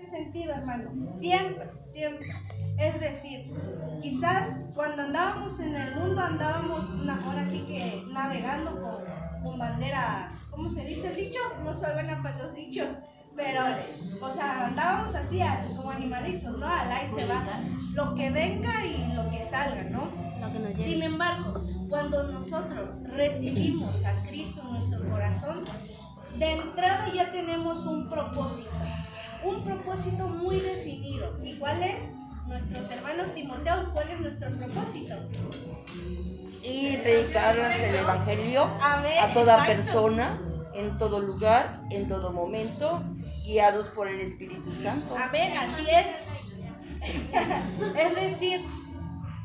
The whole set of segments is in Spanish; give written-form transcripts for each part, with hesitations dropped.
sentido, hermano, siempre, siempre. Es decir, quizás cuando andábamos en el mundo andábamos ahora sí que navegando con banderas, ¿cómo se dice el dicho? No soy buena para los dichos, pero, o sea, andábamos así como animalitos, ¿no? Al aire se va lo que venga y lo que salga, ¿no? Sin embargo, cuando nosotros recibimos a Cristo en nuestro corazón, de entrada ya tenemos un propósito muy definido. ¿Y cuál es? Nuestros hermanos Timoteo, ¿cuál es nuestro propósito? Y predicarles el Evangelio a toda persona, en todo lugar, en todo momento, guiados por el Espíritu Santo. Amén, así es. Es decir,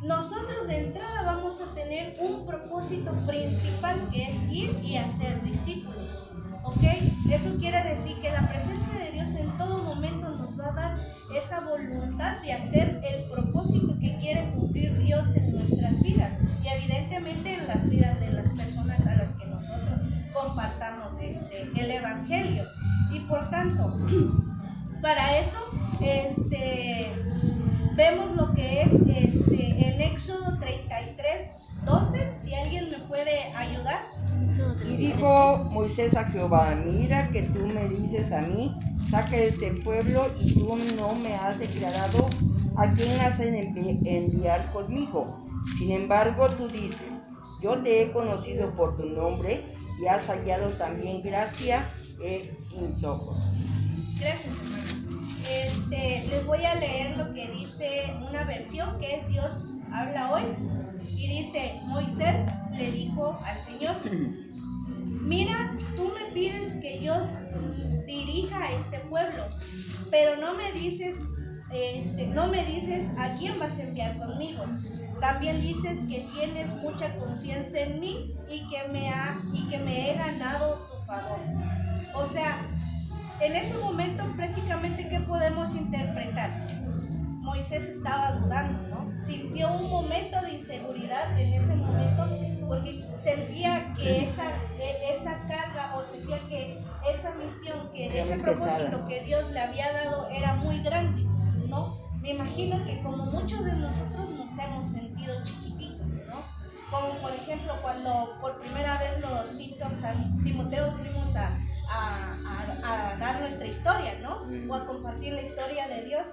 nosotros de entrada vamos a tener un propósito principal, que es ir y hacer discípulos. ¿Ok? Eso quiere decir que la presencia de Dios en todo momento nos va a dar esa voluntad de hacer el propósito que quiere cumplir Dios en nuestras vidas y evidentemente en las vidas de las personas a las que nosotros compartamos el Evangelio. Y por tanto, para eso vemos lo que es en Éxodo 33:12, si alguien me puede ayudar. Y dijo Moisés a Jehová: mira que tú me dices a mí, saca de este pueblo, y tú no me has declarado a quién has de enviar conmigo. Sin embargo, tú dices: yo te he conocido por tu nombre, y has hallado también gracia en mis ojos. Gracias, hermano. Les voy a leer lo que dice una versión que es Dios habla hoy. Y dice: Moisés le dijo al Señor: mira, tú me pides que yo dirija a este pueblo, pero no me dices a quién vas a enviar conmigo. También dices que tienes mucha confianza en mí y que me he ganado tu favor. O sea, en ese momento prácticamente, ¿qué podemos interpretar? Moisés estaba dudando, ¿no? Sintió un momento de inseguridad en ese momento porque sentía que esa carga, o sentía que esa misión, que ese propósito que Dios le había dado era muy grande, ¿no? Me imagino que como muchos de nosotros nos hemos sentido chiquititos, ¿no? Como por ejemplo cuando por primera vez los Timoteo fuimos a dar nuestra historia, ¿no? O a compartir la historia de Dios.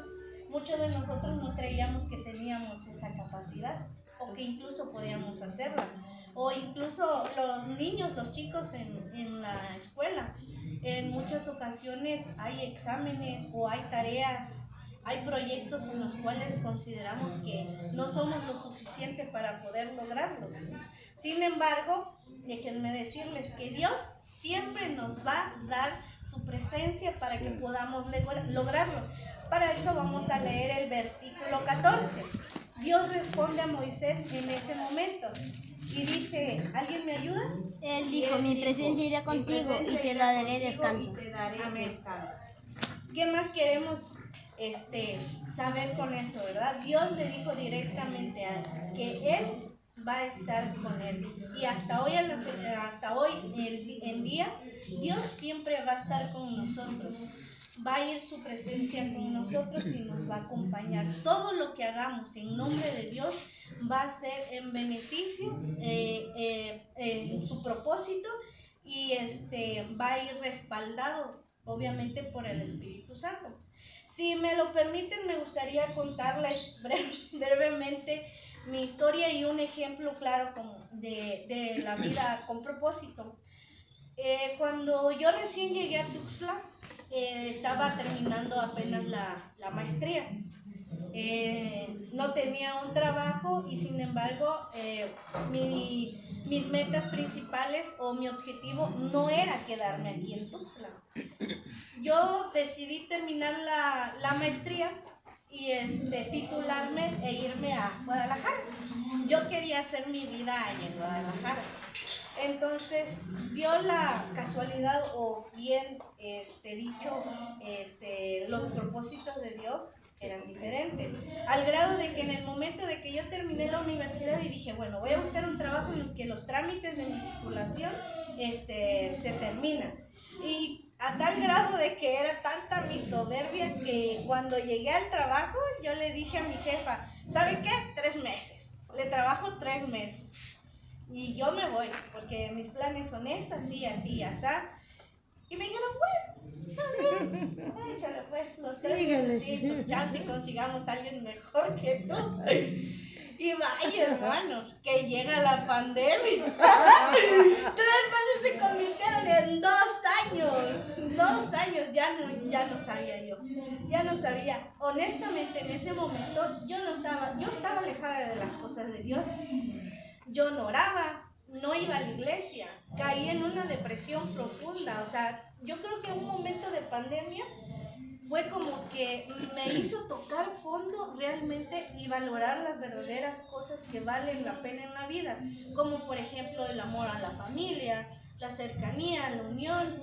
Muchos de nosotros no creíamos que teníamos esa capacidad o que incluso podíamos hacerla. O incluso los niños, los chicos en la escuela, en muchas ocasiones hay exámenes o hay tareas, hay proyectos en los cuales consideramos que no somos lo suficiente para poder lograrlos. Sin embargo, déjenme decirles que Dios siempre nos va a dar su presencia para que podamos lograrlo. Para eso vamos a leer el versículo 14. Dios responde a Moisés en ese momento y dice: ¿alguien me ayuda? Él dijo: mi presencia irá contigo y te daré descanso. Amén. ¿Qué más queremos saber con eso, verdad? Dios le dijo directamente a él que Él va a estar con él. Y hasta hoy en día, Dios siempre va a estar con nosotros. Va a ir su presencia con nosotros y nos va a acompañar. Todo lo que hagamos en nombre de Dios va a ser en beneficio, en su propósito, y va a ir respaldado, obviamente, por el Espíritu Santo. Si me lo permiten, me gustaría contarles brevemente mi historia y un ejemplo claro de la vida con propósito. Cuando yo recién llegué a Tuxtla, estaba terminando apenas la maestría. No tenía un trabajo y sin embargo mis metas principales o mi objetivo no era quedarme aquí en Tuxtla. Yo decidí terminar la maestría y titularme e irme a Guadalajara. Yo quería hacer mi vida allá en Guadalajara. Entonces dio la casualidad, o bien dicho, los propósitos de Dios eran diferentes, al grado de que en el momento de que yo terminé la universidad y dije, bueno, voy a buscar un trabajo en los que los trámites de mi titulación se terminan, y A tal grado de que era tanta mi soberbia que cuando llegué al trabajo yo le dije a mi jefa, ¿sabe qué? 3 meses. Le trabajo 3 meses. Y yo me voy, porque mis planes son estos, así, así, así. Y me dijeron, bueno, está bien, échale pues los 3 meses, chance y consigamos a alguien mejor que tú. Y vaya, hermanos, que llega la pandemia. 3 meses se convirtieron en 2 años. 2 años, ya no sabía yo. Ya no sabía. Honestamente, en ese momento yo estaba alejada de las cosas de Dios. Yo no oraba, no iba a la iglesia, caí en una depresión profunda. O sea, yo creo que un momento de pandemia fue como que me hizo tocar fondo realmente y valorar las verdaderas cosas que valen la pena en la vida, como por ejemplo el amor a la familia, la cercanía, la unión,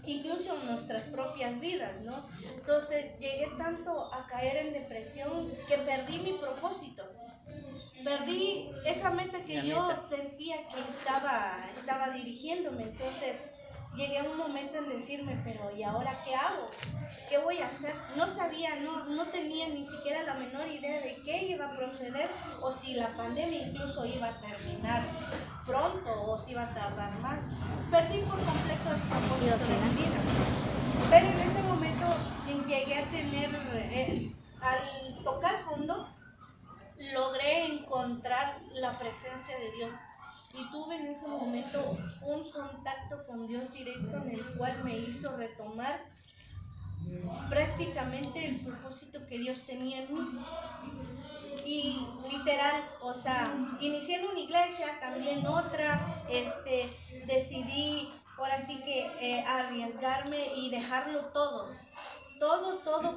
incluso nuestras propias vidas, ¿no? Entonces llegué tanto a caer en depresión que perdí mi propósito. Perdí esa meta que yo sentía que estaba dirigiéndome. Entonces llegué a un momento en decirme, pero ¿y ahora qué hago? ¿Qué voy a hacer? No sabía, no tenía ni siquiera la menor idea de qué iba a proceder o si la pandemia incluso iba a terminar pronto o si iba a tardar más. Perdí por completo el propósito de mi vida. Pero en ese momento llegué a tener, al tocar fondo, logré encontrar la presencia de Dios y tuve en ese momento un contacto con Dios directo en el cual me hizo retomar prácticamente el propósito que Dios tenía en mí. Y literal, o sea, inicié en una iglesia, cambié en otra, decidí ahora sí que arriesgarme y dejarlo todo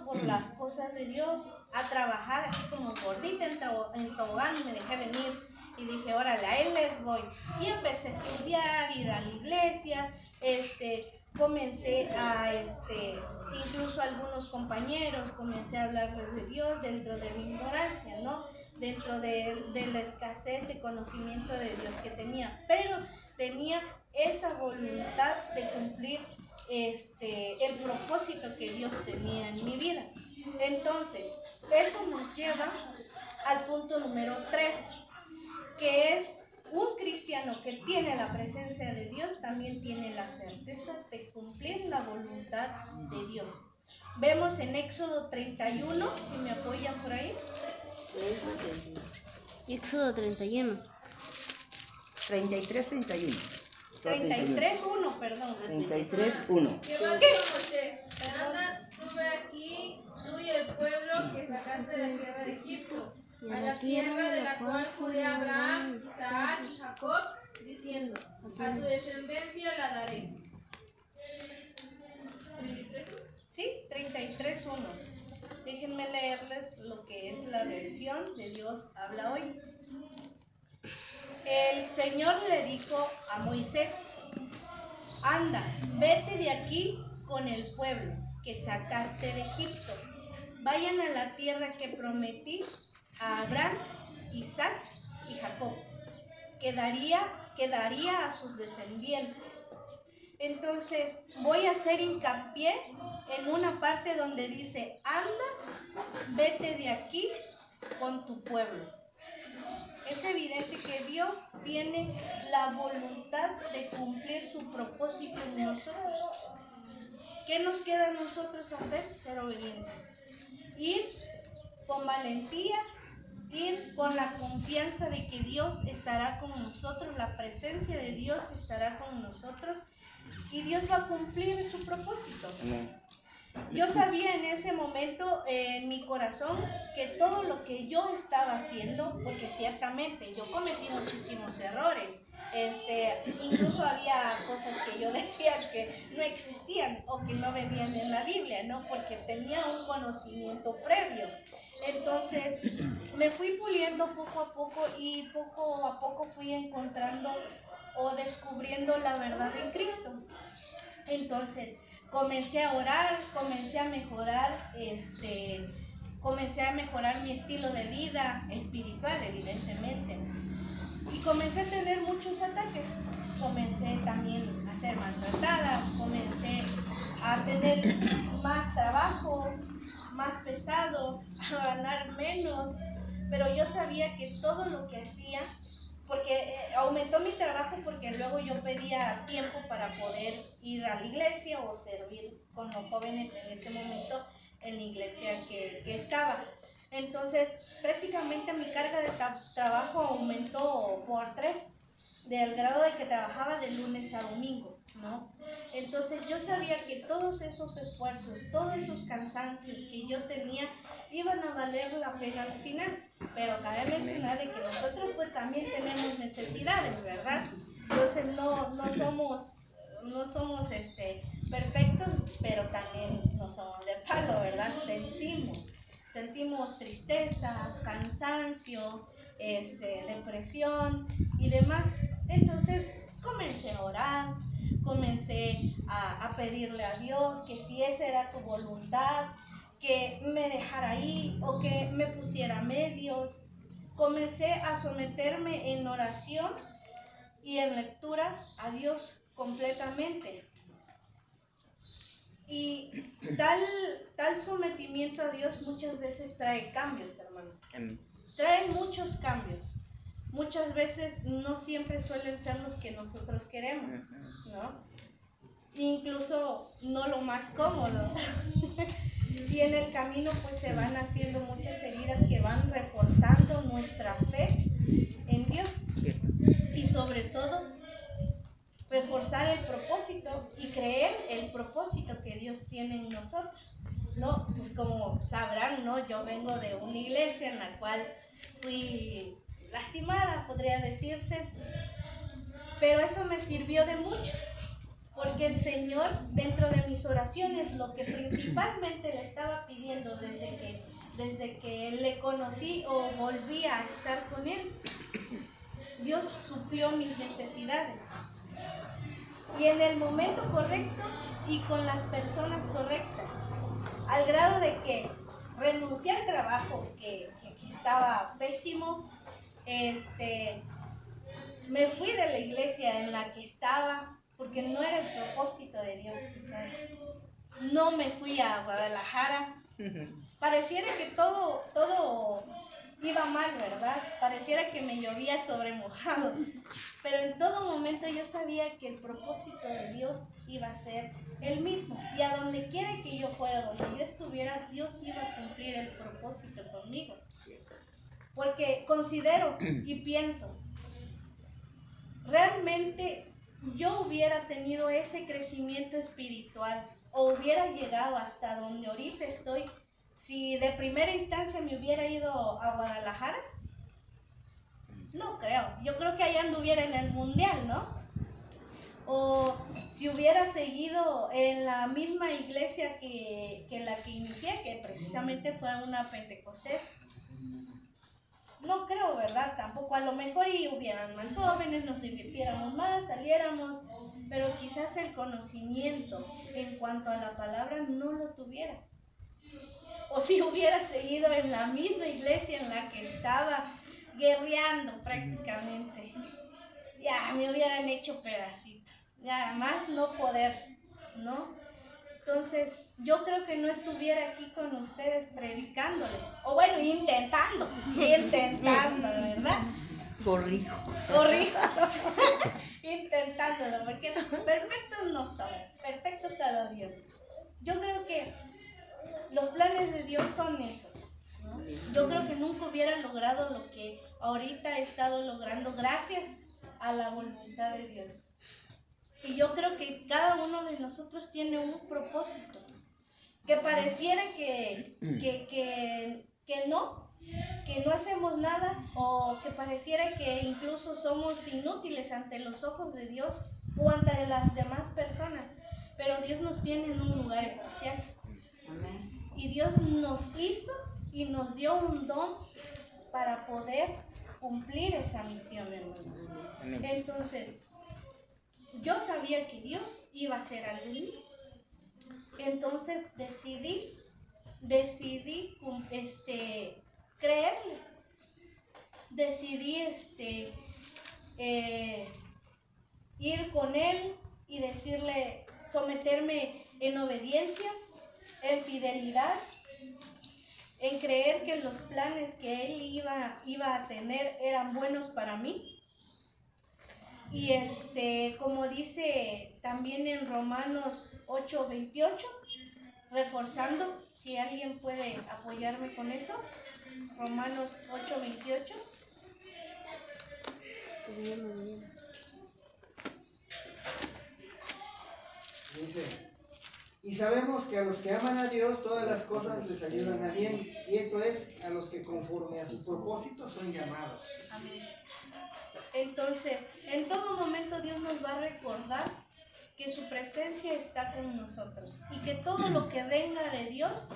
por las cosas de Dios, a trabajar así como gordita en tobogán. Me dejé venir y dije, órale, a él les voy. Y empecé a estudiar, ir a la iglesia, comencé a, incluso a algunos compañeros, comencé a hablarles de Dios dentro de mi ignorancia, ¿no? Dentro de la escasez de conocimiento de Dios que tenía, pero tenía esa voluntad de cumplir el propósito que Dios tenía en mi vida. Entonces, eso nos lleva al punto número 3, que es un cristiano que tiene la presencia de Dios, también tiene la certeza de cumplir la voluntad de Dios. Vemos en Éxodo 31, si me apoyan por ahí. Éxodo 31. 33, 31. 33:1, perdón. 33:1. Anda, sube aquí, tú y el pueblo que sacaste de la tierra de Egipto, a la tierra de la cual juré a Abraham, Isaac y Jacob, diciendo, a tu descendencia la daré. Sí, 33:1. Déjenme leerles lo que es la versión de Dios habla hoy. El Señor le dijo a Moisés, anda, vete de aquí con el pueblo que sacaste de Egipto. Vayan a la tierra que prometí a Abraham, Isaac y Jacob, que daría a sus descendientes. Entonces voy a hacer hincapié en una parte donde dice, anda, vete de aquí con tu pueblo. Es evidente que Dios tiene la voluntad de cumplir su propósito en nosotros. ¿Qué nos queda a nosotros hacer? Ser obedientes. Ir con valentía, ir con la confianza de que Dios estará con nosotros, la presencia de Dios estará con nosotros y Dios va a cumplir su propósito. Yo sabía en ese momento en mi corazón que todo lo que yo estaba haciendo, porque ciertamente yo cometí muchísimos errores, incluso había cosas que yo decía que no existían o que no venían en la Biblia, ¿no? Porque tenía un conocimiento previo. Entonces me fui puliendo poco a poco y poco a poco fui encontrando o descubriendo la verdad en Cristo. Entonces comencé a orar, comencé a mejorar mi estilo de vida espiritual, evidentemente. Y comencé a tener muchos ataques. Comencé también a ser maltratada, comencé a tener más trabajo, más pesado, a ganar menos, pero yo sabía que todo lo que hacía, porque aumentó mi trabajo porque luego yo pedía tiempo para poder ir a la iglesia o servir con los jóvenes en ese momento en la iglesia que estaba. Entonces, prácticamente mi carga de trabajo aumentó por 3, del grado de que trabajaba de lunes a domingo, ¿no? Entonces, yo sabía que todos esos esfuerzos, todos esos cansancios que yo tenía, iban a valer la pena al final. Pero cabe mencionar de que nosotros pues también tenemos necesidades, ¿verdad? Entonces, no somos perfectos, pero también no somos de palo, ¿verdad? Sentimos tristeza, cansancio, depresión y demás. Entonces comencé a orar, comencé a pedirle a Dios que si esa era su voluntad, que me dejara ahí o que me pusiera medios. Comencé a someterme en oración y en lectura a Dios completamente. Y tal sometimiento a Dios muchas veces trae cambios, hermano. Trae muchos cambios. Muchas veces no siempre suelen ser los que nosotros queremos, ¿no? Incluso no lo más cómodo. Y en el camino pues se van haciendo muchas heridas que van reforzando nuestra fe en Dios. Y sobre todo reforzar el propósito y creer el propósito que Dios tiene en nosotros, ¿no? Pues como sabrán, ¿no? Yo vengo de una iglesia en la cual fui lastimada, podría decirse, pero eso me sirvió de mucho, porque el Señor, dentro de mis oraciones, lo que principalmente le estaba pidiendo desde que le conocí o volví a estar con Él, Dios suplió mis necesidades. Y en el momento correcto y con las personas correctas, al grado de que renuncié al trabajo que estaba pésimo, me fui de la iglesia en la que estaba, porque no era el propósito de Dios, ¿sabes? No me fui a Guadalajara. Pareciera que todo iba mal, ¿verdad? Pareciera que me llovía sobre mojado. Pero en todo momento yo sabía que el propósito de Dios iba a ser el mismo. Y a donde quiera que yo fuera, donde yo estuviera, Dios iba a cumplir el propósito conmigo. Porque considero y pienso, realmente yo hubiera tenido ese crecimiento espiritual o hubiera llegado hasta donde ahorita estoy si de primera instancia me hubiera ido a Guadalajara. No creo, yo creo que allá anduviera en el mundial, ¿no? O si hubiera seguido en la misma iglesia que la que inicié, que precisamente fue una Pentecostés. No creo, ¿verdad? Tampoco, a lo mejor y hubieran más jóvenes, nos divirtiéramos más, saliéramos, pero quizás el conocimiento en cuanto a la palabra no lo tuviera. O si hubiera seguido en la misma iglesia en la que estaba guerreando prácticamente, ya me hubieran hecho pedacitos, ya más no poder, ¿no? Entonces, yo creo que no estuviera aquí con ustedes predicándoles, o bueno, intentando, ¿verdad? Corrijo. Intentándolo, porque perfectos no somos, perfectos solo Dios. Yo creo que los planes de Dios son esos, ¿no? Yo creo que nunca hubiera logrado lo que ahorita he estado logrando gracias a la voluntad de Dios. Y yo creo que cada uno de nosotros tiene un propósito. Que pareciera que no hacemos nada, o que pareciera que incluso somos inútiles ante los ojos de Dios o ante las demás personas. Pero Dios nos tiene en un lugar especial. Amén. Y Dios nos hizo y nos dio un don para poder cumplir esa misión, hermano. Amén. Entonces, yo sabía que Dios iba a hacer algo en mí. Entonces decidí creerle. Decidí ir con Él y decirle, someterme en obediencia, en fidelidad, en creer que los planes que Él iba a tener eran buenos para mí. Y como dice también en Romanos 8:28, reforzando, si alguien puede apoyarme con eso, Romanos 8:28. Dice, y sabemos que a los que aman a Dios todas las cosas les ayudan a bien, y esto es, a los que conforme a su propósito son llamados. Amén. Entonces, en todo momento Dios nos va a recordar que su presencia está con nosotros y que todo lo que venga de Dios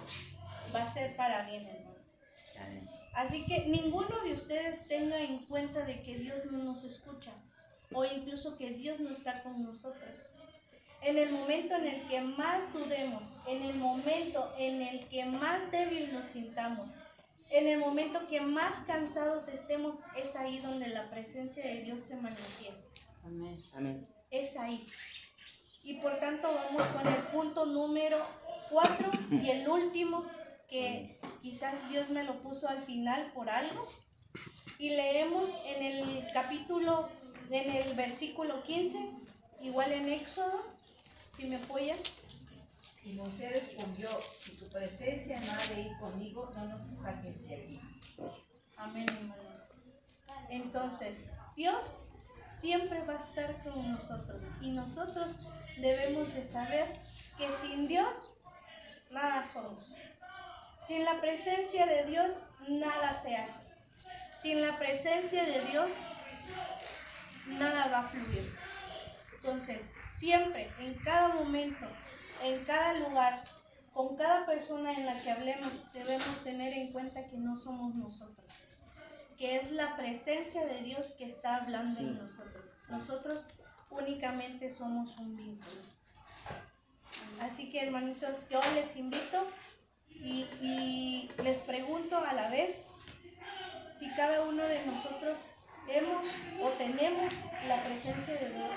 va a ser para bien, hermano. Así que ninguno de ustedes tenga en cuenta de que Dios no nos escucha o incluso que Dios no está con nosotros. En el momento en el que más dudemos, en el momento en el que más débil nos sintamos, en el momento que más cansados estemos, es ahí donde la presencia de Dios se manifiesta. Amén. Amén. Es ahí. Y por tanto vamos con el punto número 4 y el último, que quizás Dios me lo puso al final por algo. Y leemos en el versículo 15, igual en Éxodo, si me apoyan. Y Moisés respondió, si tu presencia no ha de ir conmigo, no nos saques de aquí. Amén, hermano. Entonces, Dios siempre va a estar con nosotros y nosotros debemos de saber que sin Dios nada somos. Sin la presencia de Dios nada se hace. Sin la presencia de Dios nada va a fluir. Entonces, siempre, en cada momento, en cada lugar, con cada persona en la que hablemos, debemos tener en cuenta que no somos nosotros, que es la presencia de Dios que está hablando en nosotros. Nosotros únicamente somos un vínculo. Así que, hermanitos, yo les invito y les pregunto a la vez si cada uno de nosotros hemos o tenemos la presencia de Dios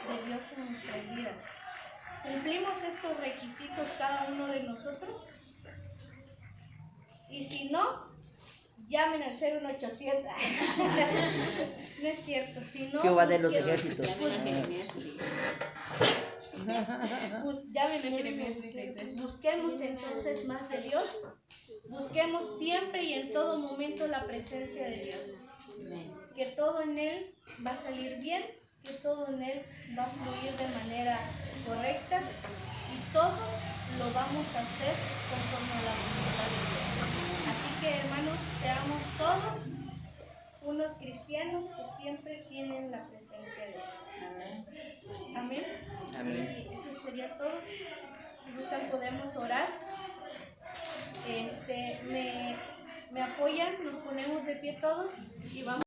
en nuestras vidas. ¿Cumplimos estos requisitos cada uno de nosotros? Y si no, llamen al 01800. No es cierto. Si no, Jehová de los ejércitos. Llamen a Jeremías 33. Busquemos entonces más de Dios. Busquemos siempre y en todo momento la presencia de Dios. Que todo en Él va a salir bien, que todo en Él va a fluir de manera correcta y todo lo vamos a hacer conforme a la voluntad de Dios. Así que, hermanos, seamos todos unos cristianos que siempre tienen la presencia de Dios. Amén. Amén. Y eso sería todo. Si gustan podemos orar. Me apoyan, nos ponemos de pie todos y vamos.